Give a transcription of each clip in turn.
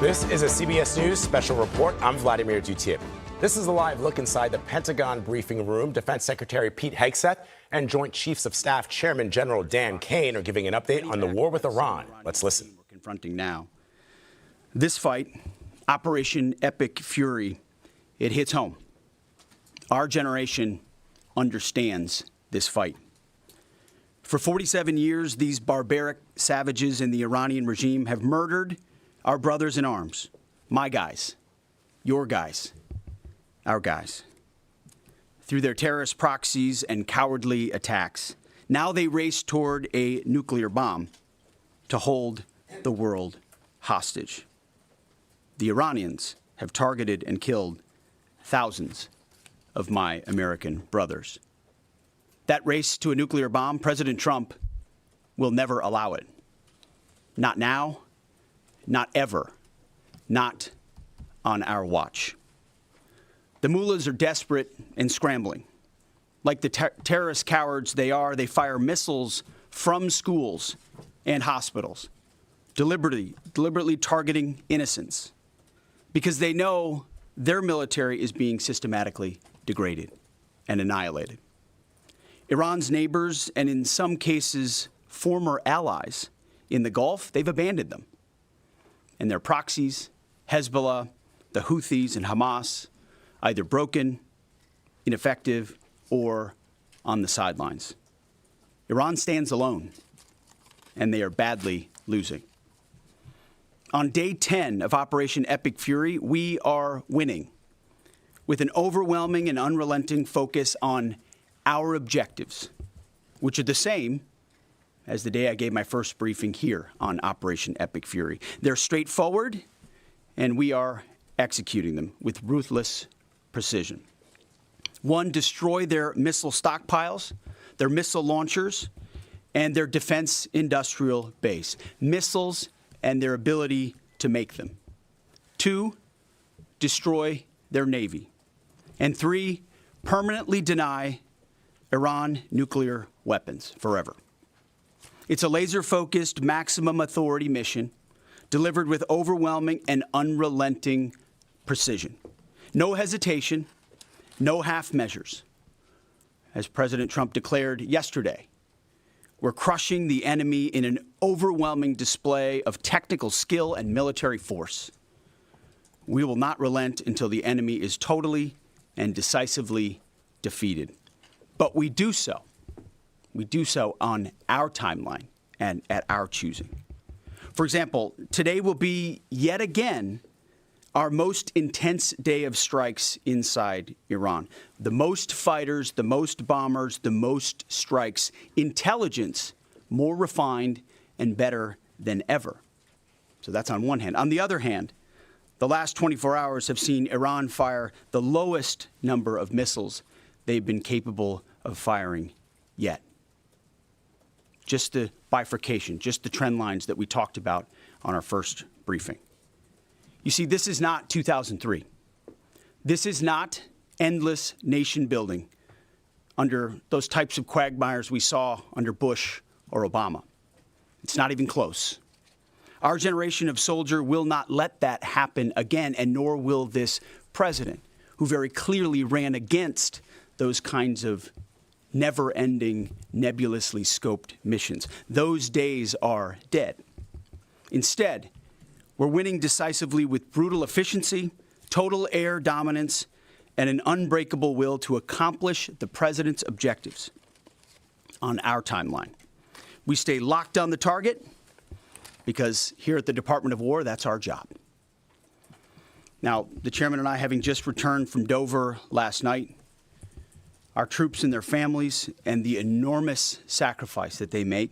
This is a CBS News special report. I'm Vladimir Duthiers. This is a live look inside the Pentagon briefing room. Defense Secretary Pete Hegseth and Joint Chiefs of Staff Chairman General Dan Caine are giving an update on the war with Iran. Let's listen. We're confronting now. This fight, Operation Epic Fury, it hits home. Our generation understands this fight. For 47 years, these barbaric savages in the Iranian regime have murdered our brothers in arms, my guys, your guys, our guys. Through their terrorist proxies and cowardly attacks, now they race toward a nuclear bomb to hold the world hostage. The Iranians have targeted and killed thousands of my American brothers. That race to a nuclear bomb, President Trump will never allow it. Not now, not ever, not on our watch. The mullahs are desperate and scrambling. Like the terrorist cowards they are, they fire missiles from schools and hospitals, deliberately targeting innocents, because they know their military is being systematically degraded and annihilated. Iran's neighbors, and in some cases, former allies in the Gulf, they've abandoned them. And their proxies, Hezbollah, the Houthis, and Hamas, either broken, ineffective, or on the sidelines. Iran stands alone, and they are badly losing. On day 10 of Operation Epic Fury, we are winning, with an overwhelming and unrelenting focus on our objectives, which are the same as the day I gave my first briefing here on Operation Epic Fury. They're straightforward, and we are executing them with ruthless precision. One, destroy their missile stockpiles, their missile launchers, and their defense industrial base. Missiles and their ability to make them. Two, destroy their Navy. And three, permanently deny Iran nuclear weapons forever. It's a laser-focused, maximum authority mission delivered with overwhelming and unrelenting precision. No hesitation, no half measures. As President Trump declared yesterday, we're crushing the enemy in an overwhelming display of technical skill and military force. We will not relent until the enemy is totally and decisively defeated. But we do so. We do so on our timeline and at our choosing. For example, today will be yet again our most intense day of strikes inside Iran. The most fighters, the most bombers, the most strikes. Intelligence more refined and better than ever. So that's on one hand. On the other hand, the last 24 hours have seen Iran fire the lowest number of missiles they've been capable of firing yet. Just the bifurcation, just the trend lines that we talked about on our first briefing. You see, this is not 2003. This is not endless nation building under those types of quagmires we saw under Bush or Obama. It's not even close. Our generation of soldier will not let that happen again, and nor will this president, who very clearly ran against those kinds of never-ending, nebulously scoped missions. Those days are dead. Instead, we're winning decisively with brutal efficiency, total air dominance, and an unbreakable will to accomplish the president's objectives on our timeline. We stay locked on the target because here at the Department of War, that's our job. Now, the chairman and I, having just returned from Dover last night, our troops and their families and the enormous sacrifice that they make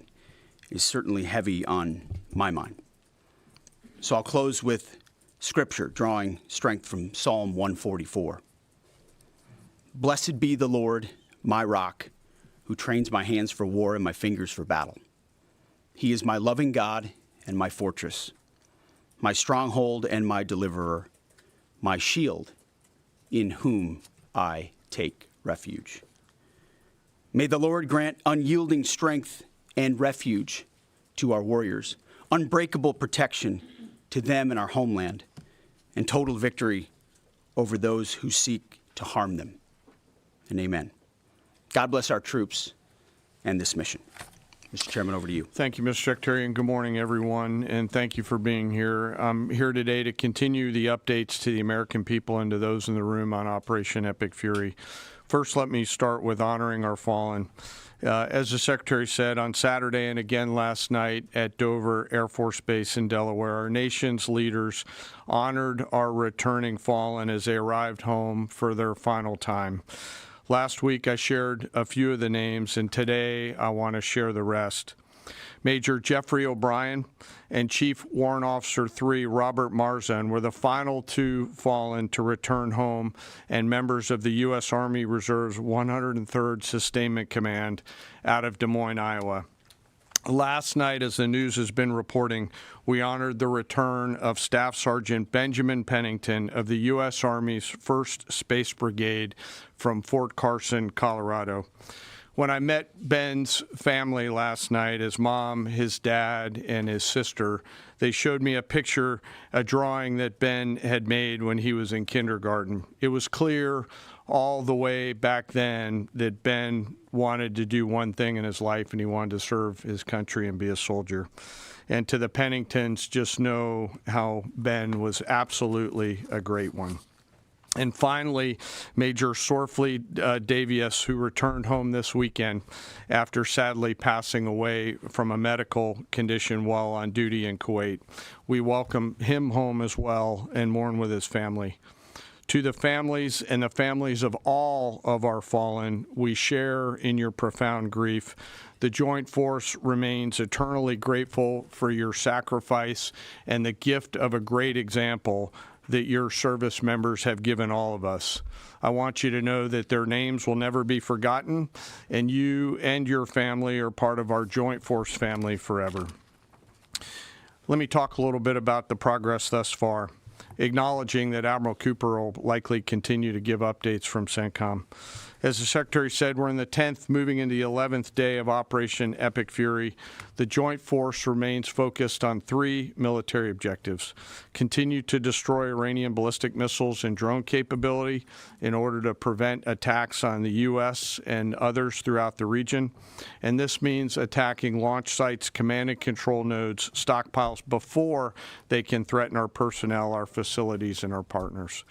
is certainly heavy on my mind. So I'll close with scripture, drawing strength from Psalm 144. Blessed be the Lord, my rock, who trains my hands for war and my fingers for battle. He is my loving God and my fortress, my stronghold and my deliverer, my shield, in whom I take refuge. May the Lord grant unyielding strength and refuge to our warriors, unbreakable protection to them and our homeland, and total victory over those who seek to harm them. And amen. God bless our troops and this mission. Mr. Chairman, over to you. Thank you, Mr. Secretary, and good morning, everyone, and thank you for being here. I'm here today to continue the updates to the American people and to those in the room on Operation Epic Fury. First, let me start with honoring our fallen. As the Secretary said, on Saturday and again last night at Dover Air Force Base in Delaware, our nation's leaders honored our returning fallen as they arrived home for their final time. Last week, I shared a few of the names, and today I want to share the rest. Major Jeffrey O'Brien and Chief Warrant Officer 3 Robert Marzan were the final two fallen to return home and members of the U.S. Army Reserve's 103rd Sustainment Command out of Des Moines, Iowa. Last night, as the news has been reporting, we honored the return of Staff Sergeant Benjamin Pennington of the U.S. Army's 1st Space Brigade from Fort Carson, Colorado. When I met Ben's family last night, his mom, his dad, and his sister, they showed me a drawing that Ben had made when he was in kindergarten. It was clear all the way back then that Ben wanted to do one thing in his life, and he wanted to serve his country and be a soldier. And to the Penningtons, just know how Ben was absolutely a great one. And finally, Major Sorfleet Duthiers, who returned home this weekend after sadly passing away from a medical condition while on duty in Kuwait. We welcome him home as well and mourn with his family. To the families and the families of all of our fallen, we share in your profound grief. The Joint Force remains eternally grateful for your sacrifice and the gift of a great example that your service members have given all of us. I want you to know that their names will never be forgotten, and you and your family are part of our Joint Force family forever. Let me talk a little bit about the progress thus far, acknowledging that Admiral Cooper will likely continue to give updates from CENTCOM. As the Secretary said, we're in the 10th, moving into the 11th day of Operation Epic Fury. The Joint Force remains focused on 3 military objectives: continue to destroy Iranian ballistic missiles and drone capability in order to prevent attacks on the U.S. and others throughout the region. And this means attacking launch sites, command and control nodes, stockpiles before they can threaten our personnel, our facilities, and our partners.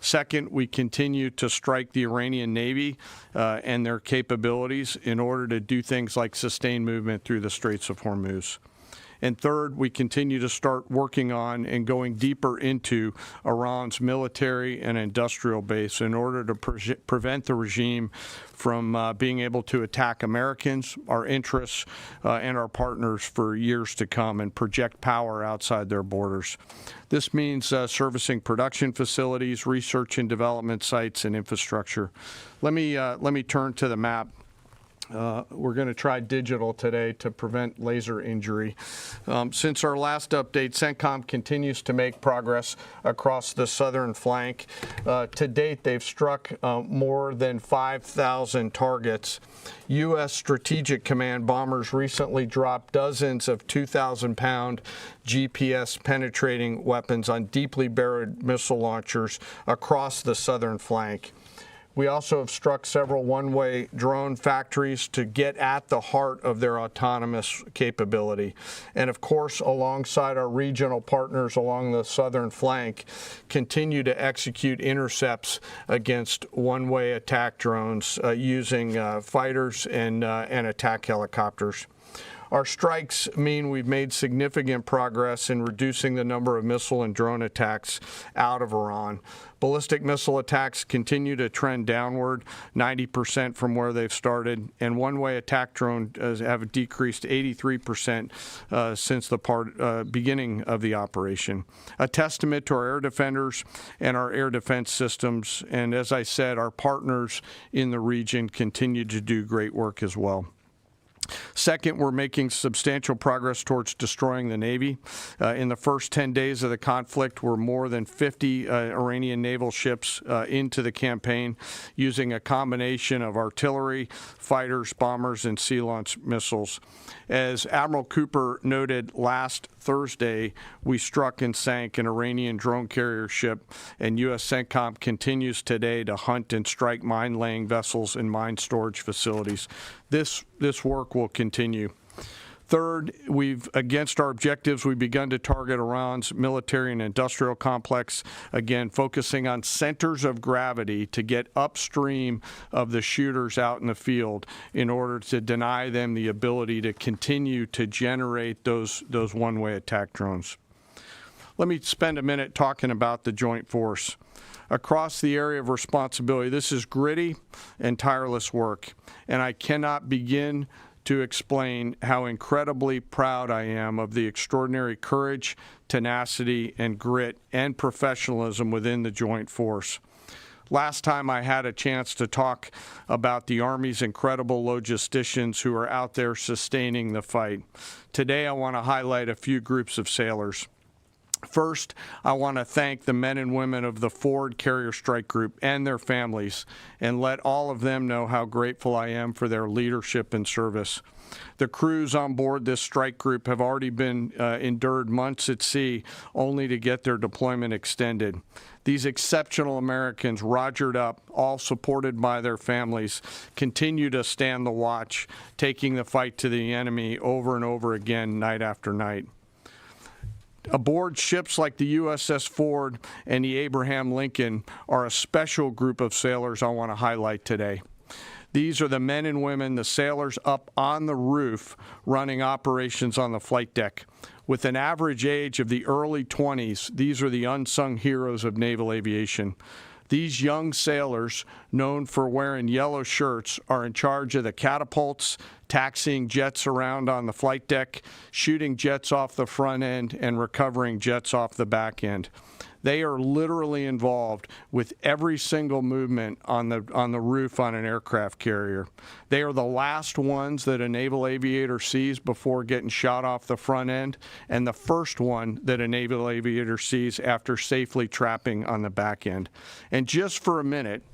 Second, we continue to strike the Iranian Navy and their capabilities in order to do things like sustain movement through the Straits of Hormuz. And third, we continue to start working on and going deeper into Iran's military and industrial base in order to prevent the regime from being able to attack Americans, our interests, and our partners for years to come and project power outside their borders. This means servicing production facilities, research and development sites, and infrastructure. Let me turn to the map. We're going to try digital today to prevent laser injury. Since our last update, CENTCOM continues to make progress across the southern flank. To date, they've struck more than 5,000 targets. U.S. Strategic Command bombers recently dropped dozens of 2,000-pound GPS-penetrating weapons on deeply buried missile launchers across the southern flank. We also have struck several one-way drone factories to get at the heart of their autonomous capability. And of course, alongside our regional partners along the southern flank, continue to execute intercepts against one-way attack drones using fighters and attack helicopters. Our strikes mean we've made significant progress in reducing the number of missile and drone attacks out of Iran. Ballistic missile attacks continue to trend downward, 90% from where they've started, and one-way attack drones have decreased 83% since the beginning of the operation. A testament to our air defenders and our air defense systems, and as I said, our partners in the region continue to do great work as well. Second, we're making substantial progress towards destroying the Navy. In the first 10 days of the conflict, we're more than 50 Iranian naval ships into the campaign using a combination of artillery, fighters, bombers, and sea-launched missiles. As Admiral Cooper noted last Thursday, we struck and sank an Iranian drone carrier ship, and U.S. CENTCOM continues today to hunt and strike mine-laying vessels and mine storage facilities. This work will continue. Third, against our objectives, we've begun to target Iran's military and industrial complex, again, focusing on centers of gravity to get upstream of the shooters out in the field in order to deny them the ability to continue to generate those one-way attack drones. Let me spend a minute talking about the Joint Force. Across the area of responsibility, this is gritty and tireless work, and I cannot begin to explain how incredibly proud I am of the extraordinary courage, tenacity, and grit and professionalism within the Joint Force. Last time I had a chance to talk about the Army's incredible logisticians who are out there sustaining the fight. Today I want to highlight a few groups of sailors. First, I want to thank the men and women of the Ford Carrier Strike Group and their families, and let all of them know how grateful I am for their leadership and service. The crews on board this strike group have already been endured months at sea only to get their deployment extended. These exceptional Americans, rogered up, all supported by their families, continue to stand the watch, taking the fight to the enemy over and over again, night after night. Aboard ships like the USS Ford and the Abraham Lincoln are a special group of sailors I want to highlight today. These are the men and women, the sailors up on the roof running operations on the flight deck. With an average age of the early 20s, these are the unsung heroes of naval aviation. These young sailors, known for wearing yellow shirts, are in charge of the catapults, taxiing jets around on the flight deck, shooting jets off the front end, and recovering jets off the back end. They are literally involved with every single movement on the roof on an aircraft carrier. They are the last ones that a naval aviator sees before getting shot off the front end, and the first one that a naval aviator sees after safely trapping on the back end. And just for a minute,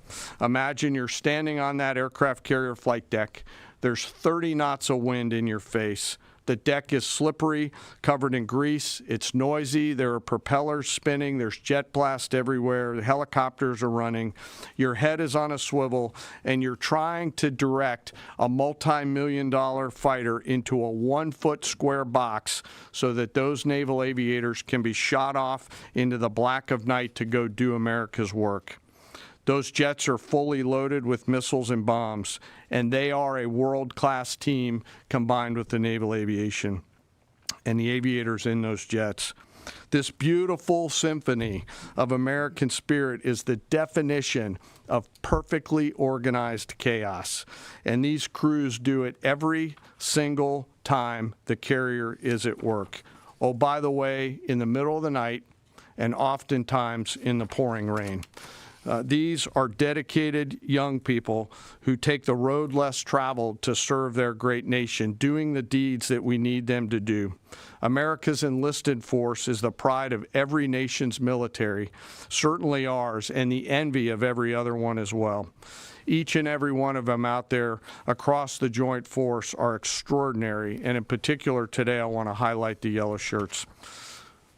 imagine you're standing on that aircraft carrier flight deck. There's 30 knots of wind in your face. The deck is slippery, covered in grease. It's noisy. There are propellers spinning. There's jet blast everywhere. The helicopters are running. Your head is on a swivel, and you're trying to direct a multi-million-dollar fighter into a 1-foot square box so that those naval aviators can be shot off into the black of night to go do America's work. Those jets are fully loaded with missiles and bombs, and they are a world-class team combined with the naval aviation and the aviators in those jets. This beautiful symphony of American spirit is the definition of perfectly organized chaos, and these crews do it every single time the carrier is at work. Oh, by the way, in the middle of the night, and oftentimes in the pouring rain. These are dedicated young people who take the road less traveled to serve their great nation, doing the deeds that we need them to do. America's enlisted force is the pride of every nation's military, certainly ours, and the envy of every other one as well. Each and every one of them out there across the Joint Force are extraordinary, and in particular today I want to highlight the yellow shirts.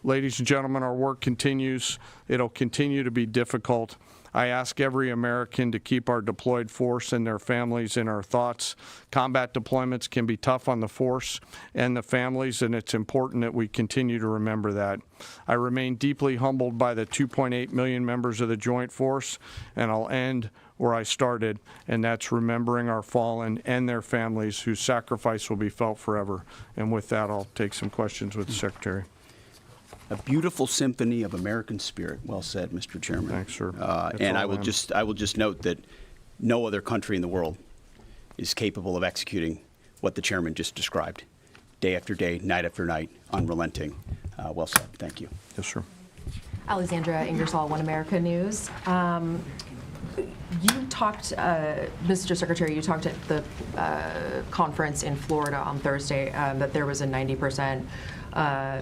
Ladies and gentlemen, our work continues. It'll continue to be difficult. I ask every American to keep our deployed force and their families in our thoughts. Combat deployments can be tough on the force and the families, and it's important that we continue to remember that. I remain deeply humbled by the 2.8 million members of the Joint Force, and I'll end where I started, and that's remembering our fallen and their families whose sacrifice will be felt forever. And with that, I'll take some questions with the Secretary. A beautiful symphony of American spirit. Well said, Mr. Chairman. Thanks, sir. And I will just note that no other country in the world is capable of executing what the chairman just described, day after day, night after night, unrelenting. Well said. Thank you. Yes, sir. Alexandra Ingersoll, One America News. You talked, Mr. Secretary, you talked at the conference in Florida on Thursday that there was a 90%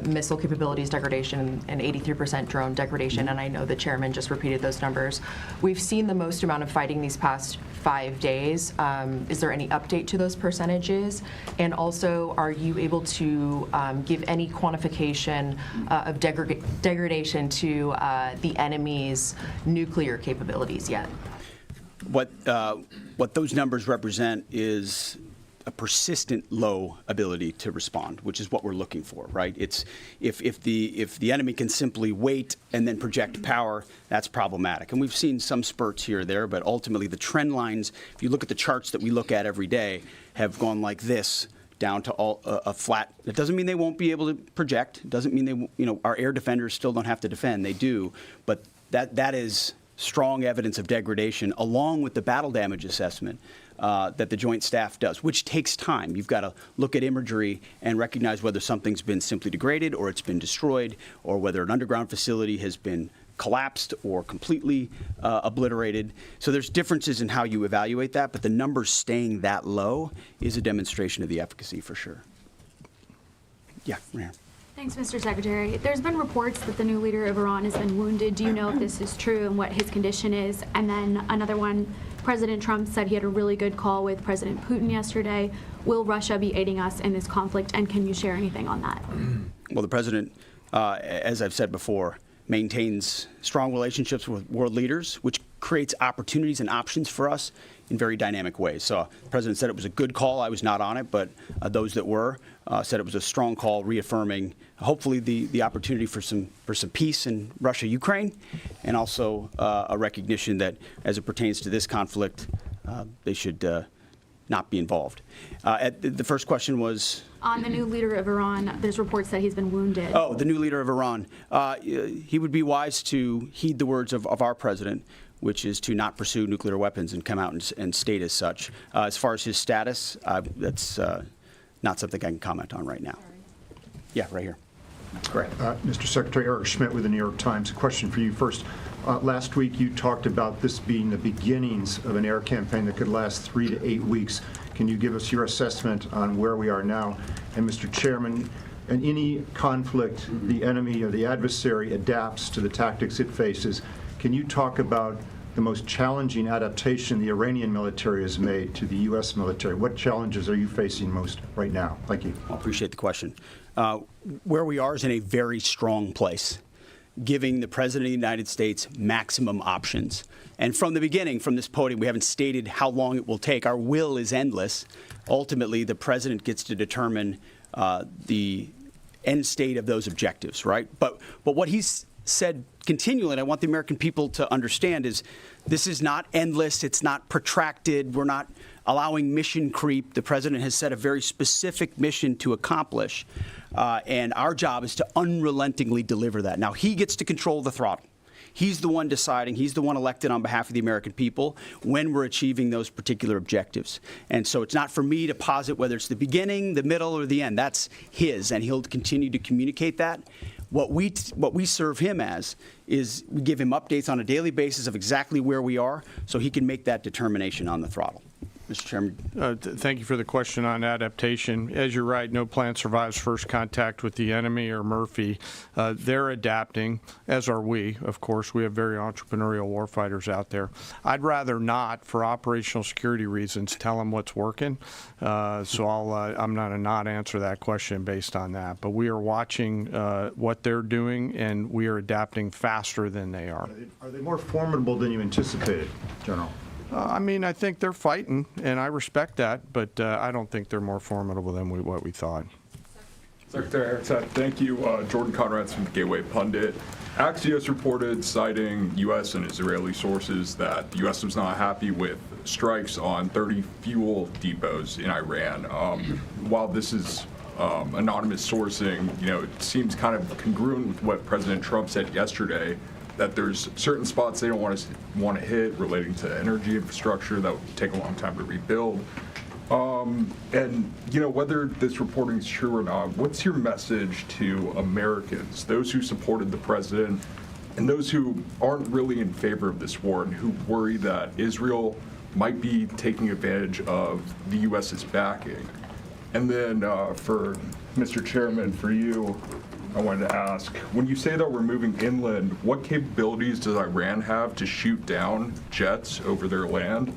missile capabilities degradation and 83% drone degradation, and I know the chairman just repeated those numbers. We've seen the most amount of fighting these past 5 days. Is there any update to those percentages? And also, are you able to give any quantification of degradation to the enemy's nuclear capabilities yet? What those numbers represent is a persistent low ability to respond, which is what we're looking for, right? It's if the enemy can simply wait and then project power, that's problematic. And we've seen some spurts here or there, but ultimately the trend lines, if you look at the charts that we look at every day, have gone like this down to a flat. That doesn't mean they won't be able to project. It doesn't mean our air defenders still don't have to defend. They do, but that is strong evidence of degradation, along with the battle damage assessment that the Joint Staff does, which takes time. You've got to look at imagery and recognize whether something's been simply degraded or it's been destroyed, or whether an underground facility has been collapsed or completely obliterated. So there's differences in how you evaluate that, but the numbers staying that low is a demonstration of the efficacy for sure. Yeah, right here. Thanks, Mr. Secretary. There's been reports that the new leader of Iran has been wounded. Do you know if this is true and what his condition is? And then another one, President Trump said he had a really good call with President Putin yesterday. Will Russia be aiding us in this conflict, and can you share anything on that? Well, the president, as I've said before, maintains strong relationships with world leaders, which creates opportunities and options for us in very dynamic ways. So the president said it was a good call. I was not on it, but those that were said it was a strong call, reaffirming hopefully the opportunity for some peace in Russia, Ukraine, and also a recognition that as it pertains to this conflict, they should not be involved. The first question was? On the new leader of Iran, there's reports that he's been wounded. Oh, the new leader of Iran. He would be wise to heed the words of our president, which is to not pursue nuclear weapons and come out and state as such. As far as his status, that's not something I can comment on right now. Yeah, right here. Correct. Mr. Secretary, Eric Schmidt with the New York Times. A question for you first. Last week you talked about this being the beginnings of an air campaign that could last 3 to 8 weeks. Can you give us your assessment on where we are now? And Mr. Chairman, in any conflict, the enemy or the adversary adapts to the tactics it faces. Can you talk about the most challenging adaptation the Iranian military has made to the U.S. military? What challenges are you facing most right now? Thank you. I appreciate the question. Where we are is in a very strong place, giving the President of the United States maximum options. And from the beginning, from this podium, we haven't stated how long it will take. Our will is endless. Ultimately, the President gets to determine the end state of those objectives, right? But what he's said continually, and I want the American people to understand, is this is not endless. It's not protracted. We're not allowing mission creep. The President has set a very specific mission to accomplish, and our job is to unrelentingly deliver that. Now, he gets to control the throttle. He's the one deciding, he's the one elected on behalf of the American people when we're achieving those particular objectives. And so it's not for me to posit whether it's the beginning, the middle, or the end. That's his, and he'll continue to communicate that. What we serve him as is we give him updates on a daily basis of exactly where we are so he can make that determination on the throttle. Mr. Chairman. Thank you for the question on adaptation. As you're right, no plan survives first contact with the enemy or Murphy. They're adapting, as are we. Of course, we have very entrepreneurial warfighters out there. I'd rather not, for operational security reasons, tell them what's working. So I'm not a not answer that question based on that. But we are watching what they're doing, and we are adapting faster than they are. Are they more formidable than you anticipated, General? I mean, I think they're fighting, and I respect that, but I don't think they're more formidable than what we thought. Secretary Hegseth, thank you. Jordan Conrad's from the Gateway Pundit. Axios reported, citing U.S. and Israeli sources, that the U.S. was not happy with strikes on 30 fuel depots in Iran. While this is anonymous sourcing, it seems kind of congruent with what President Trump said yesterday, that there's certain spots they don't want to hit relating to energy infrastructure that would take a long time to rebuild. And whether this reporting is true or not, what's your message to Americans, those who supported the president and those who aren't really in favor of this war and who worry that Israel might be taking advantage of the U.S.'s backing. And then for Mr. Chairman, for you, I wanted to ask, when you say that we're moving inland, what capabilities does Iran have to shoot down jets over their land?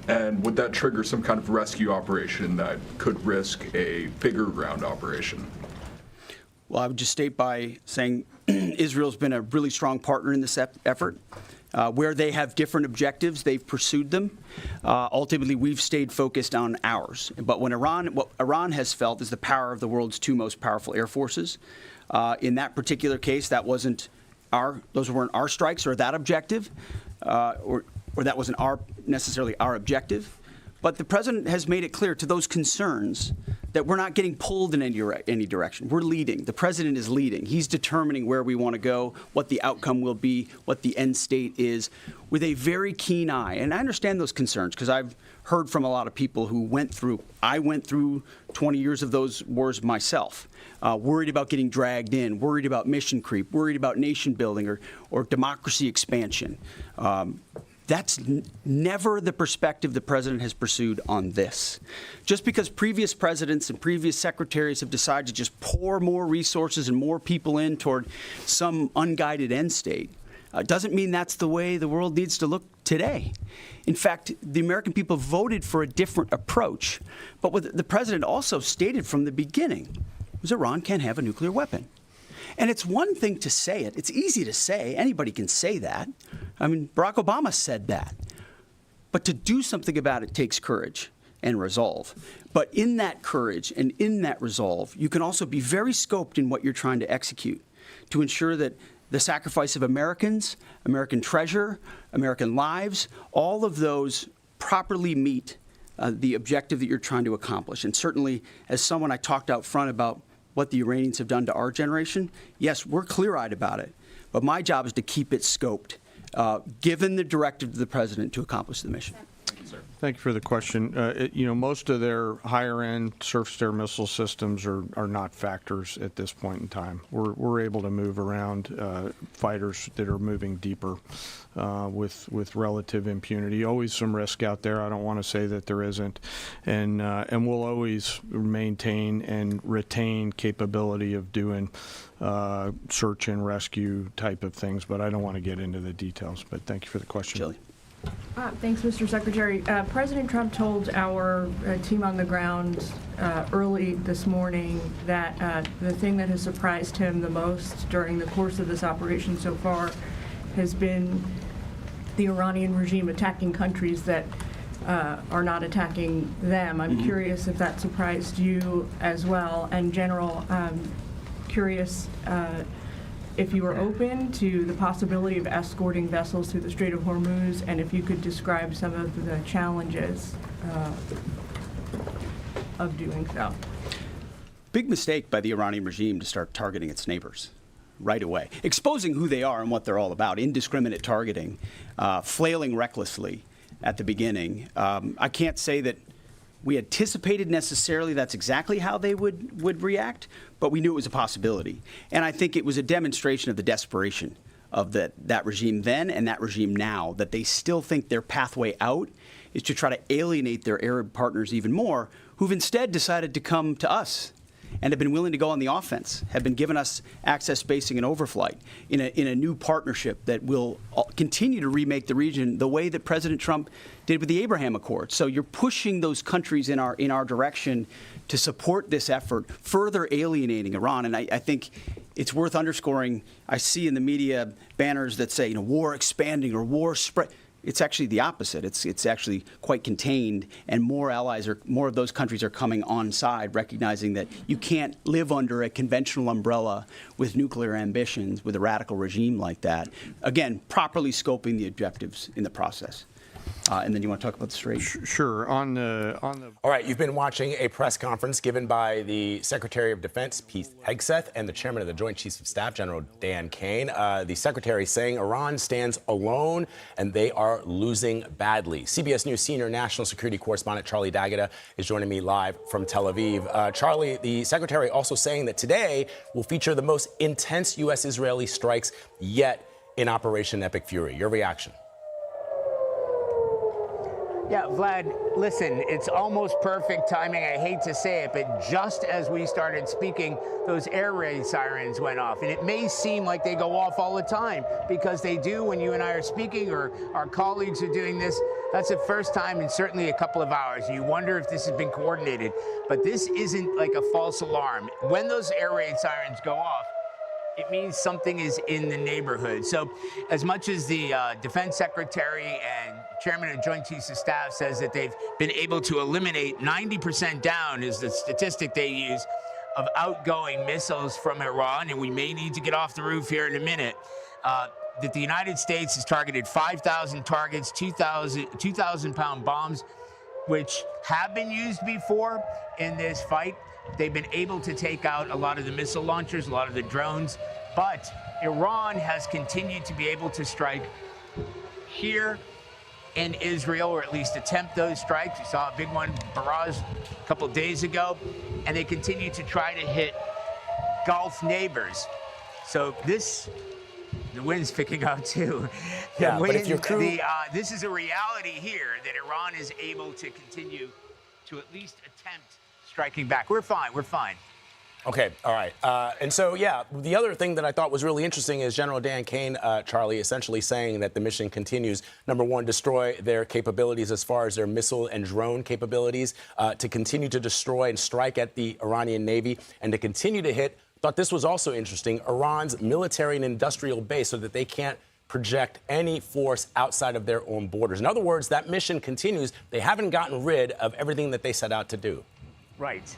And would that trigger some kind of rescue operation that could risk a bigger ground operation? Well, I would just state by saying Israel's been a really strong partner in this effort. Where they have different objectives, they've pursued them. Ultimately, we've stayed focused on ours. But what Iran has felt is the power of the world's two most powerful air forces. In that particular case, those weren't our strikes or that objective, or that wasn't necessarily our objective. But the president has made it clear to those concerns that we're not getting pulled in any direction. We're leading. The president is leading. He's determining where we want to go, what the outcome will be, what the end state is, with a very keen eye. And I understand those concerns because I've heard from a lot of people who I went through 20 years of those wars myself, worried about getting dragged in, worried about mission creep, worried about nation building or democracy expansion. That's never the perspective the president has pursued on this. Just because previous presidents and previous secretaries have decided to just pour more resources and more people in toward some unguided end state doesn't mean that's the way the world needs to look today. In fact, the American people voted for a different approach. But what the president also stated from the beginning was Iran can't have a nuclear weapon. And it's one thing to say it. It's easy to say. Anybody can say that. I mean, Barack Obama said that. But to do something about it takes courage and resolve. But in that courage and in that resolve, you can also be very scoped in what you're trying to execute to ensure that the sacrifice of Americans, American treasure, American lives, all of those properly meet the objective that you're trying to accomplish. And certainly, as someone I talked out front about what the Iranians have done to our generation, yes, we're clear-eyed about it. But my job is to keep it scoped, given the directive to the president to accomplish the mission. Thank you, sir. Thank you for the question. Most of their higher-end surface-to-air missile systems are not factors at this point in time. We're able to move around fighters that are moving deeper with relative impunity. Always some risk out there. I don't want to say that there isn't, and we'll always maintain and retain capability of doing search and rescue type of things. But I don't want to get into the details. But thank you for the question. Jilly. Thanks, Mr. Secretary. President Trump told our team on the ground early this morning that the thing that has surprised him the most during the course of this operation so far has been the Iranian regime attacking countries that are not attacking them. I'm curious if that surprised you as well. And General, curious if you were open to the possibility of escorting vessels through the Strait of Hormuz, and if you could describe some of the challenges of doing so. Big mistake by the Iranian regime to start targeting its neighbors right away, exposing who they are and what they're all about, indiscriminate targeting, flailing recklessly at the beginning. I can't say that we anticipated necessarily that's exactly how they would react, but we knew it was a possibility. And I think it was a demonstration of the desperation of that regime then and that regime now, that they still think their pathway out is to try to alienate their Arab partners even more, who've instead decided to come to us and have been willing to go on the offense, have been giving us access, spacing, and overflight in a new partnership that will continue to remake the region the way that President Trump did with the Abraham Accords. So you're pushing those countries in our direction to support this effort, further alienating Iran. And I think it's worth underscoring. I see in the media banners that say, war expanding or war spread. It's actually the opposite. It's actually quite contained, and more of those countries are coming on side, recognizing that you can't live under a conventional umbrella with nuclear ambitions with a radical regime like that. Again, properly scoping the objectives in the process. And then you want to talk about the Strait? Sure. On the. All right, you've been watching a press conference given by the Secretary of Defense, Pete Hegseth, and the Chairman of the Joint Chiefs of Staff, General Dan Caine. The Secretary saying Iran stands alone and they are losing badly. CBS News senior national security correspondent Charlie D'Agata is joining me live from Tel Aviv. Charlie, the Secretary also saying that today will feature the most intense U.S.-Israeli strikes yet in Operation Epic Fury. Your reaction? Yeah, Vlad, listen, it's almost perfect timing. I hate to say it, but just as we started speaking, those air raid sirens went off. And it may seem like they go off all the time, because they do when you and I are speaking, or our colleagues are doing this. That's the first time in certainly a couple of hours. You wonder if this has been coordinated. But this isn't like a false alarm. When those air raid sirens go off, it means something is in the neighborhood. So as much as the Defense Secretary and Chairman of Joint Chiefs of Staff says that they've been able to eliminate 90% down is the statistic they use of outgoing missiles from Iran, and we may need to get off the roof here in a minute, that the United States has targeted 5,000 targets, 2,000-pound bombs, which have been used before in this fight. They've been able to take out a lot of the missile launchers, a lot of the drones, but Iran has continued to be able to strike here in Israel, or at least attempt those strikes. We saw a big one, barrage, a couple days ago, and they continue to try to hit Gulf neighbors. So the wind's picking up too. Yeah, but if your crew... this is a reality here, that Iran is able to continue to at least attempt striking back. We're fine. We're fine. Okay, all right. And so, yeah, the other thing that I thought was really interesting is General Dan Caine, Charlie, essentially saying that the mission continues, number one, destroy their capabilities as far as their missile and drone capabilities, to continue to destroy and strike at the Iranian Navy, and to continue to hit, thought this was also interesting, Iran's military and industrial base, so that they can't project any force outside of their own borders. In other words, that mission continues. They haven't gotten rid of everything that they set out to do. Right.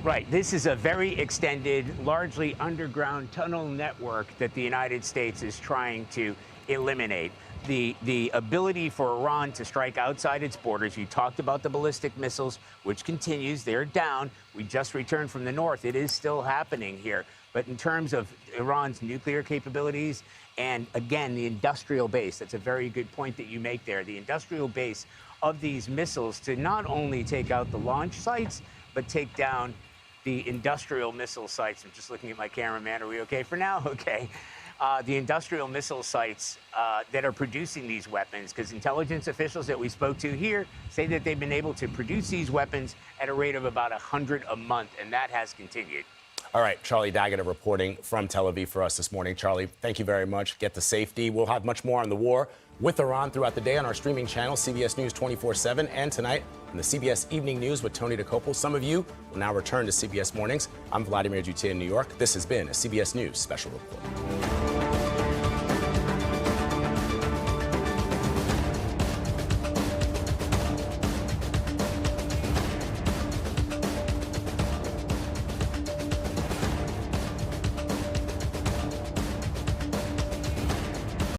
Right. This is a very extended, largely underground tunnel network that the United States is trying to eliminate. The ability for Iran to strike outside its borders, you talked about the ballistic missiles, which continues. They're down. We just returned from the north. It is still happening here. But in terms of Iran's nuclear capabilities and, again, the industrial base, that's a very good point that you make there. The industrial base of these missiles to not only take out the launch sites, but take down the industrial missile sites. I'm just looking at my cameraman. Are we okay for now? Okay. The industrial missile sites that are producing these weapons, because intelligence officials that we spoke to here say that they've been able to produce these weapons at a rate of about 100 a month, and that has continued. All right, Charlie Daggett reporting from Tel Aviv for us this morning. Charlie, thank you very much. Get to safety. We'll have much more on the war with Iran throughout the day on our streaming channel, CBS News 24/7, and tonight on the CBS Evening News with Tony DeCopel. Some of you will now return to CBS Mornings. I'm Vladimir Duthiers in New York. This has been a CBS News Special Report.